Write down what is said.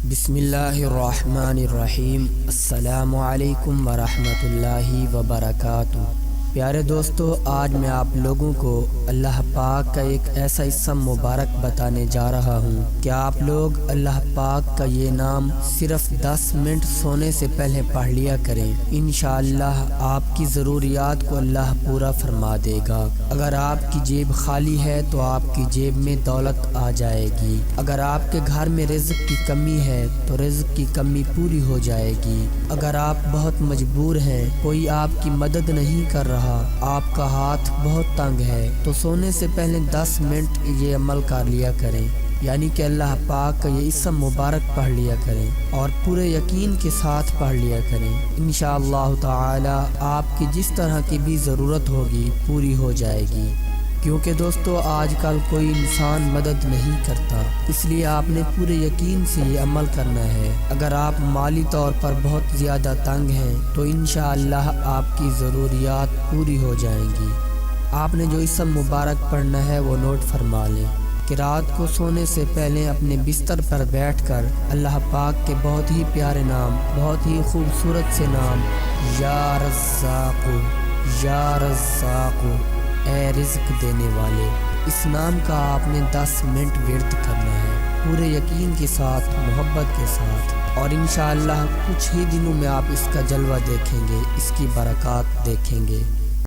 बिस्मिल्लाहिर्रहमानिर्रहीम। अस्सलामु अलैकुम वरहमतुल्लाहि वबरकातुहू। प्यारे दोस्तों, आज मैं आप लोगों को अल्लाह पाक का एक ऐसा इस्म मुबारक बताने जा रहा हूँ कि आप लोग अल्लाह पाक का ये नाम सिर्फ 10 मिनट सोने से पहले पढ़ लिया करें। इंशाअल्लाह आपकी ज़रूरियात को अल्लाह पूरा फरमा देगा। अगर आपकी जेब खाली है तो आपकी जेब में दौलत आ जाएगी। अगर आपके घर में रिज़्क की कमी है तो रिज़्क की कमी पूरी हो जाएगी। अगर आप बहुत मजबूर हैं, कोई आपकी मदद नहीं कर रहा, आपका हाथ बहुत तंग है, तो सोने से पहले 10 मिनट ये अमल कर लिया करें, यानी कि अल्लाह पाक का ये इस्म मुबारक पढ़ लिया करें और पूरे यकीन के साथ पढ़ लिया करें। इंशाअल्लाह ताला आपकी जिस तरह की भी ज़रूरत होगी पूरी हो जाएगी। क्योंकि दोस्तों आजकल कोई इंसान मदद नहीं करता, इसलिए आपने पूरे यकीन से ये अमल करना है। अगर आप माली तौर पर बहुत ज़्यादा तंग हैं तो इंशाअल्लाह आपकी ज़रूरियात पूरी हो जाएंगी। आपने जो इस्म मुबारक पढ़ना है वो नोट फरमा लें कि रात को सोने से पहले अपने बिस्तर पर बैठकर अल्लाह पाक के बहुत ही प्यारे नाम, बहुत ही खूबसूरत से नाम या रज़्ज़ाक़ु, या रज़्ज़ाक़ु, ए रिज़्क देने वाले, इस नाम का आपने 10 मिनट विर्द करना है पूरे यकीन के साथ, मोहब्बत के साथ, और इंशाअल्लाह कुछ ही दिनों में आप इसका जलवा देखेंगे, इसकी बरक़ात देखेंगे।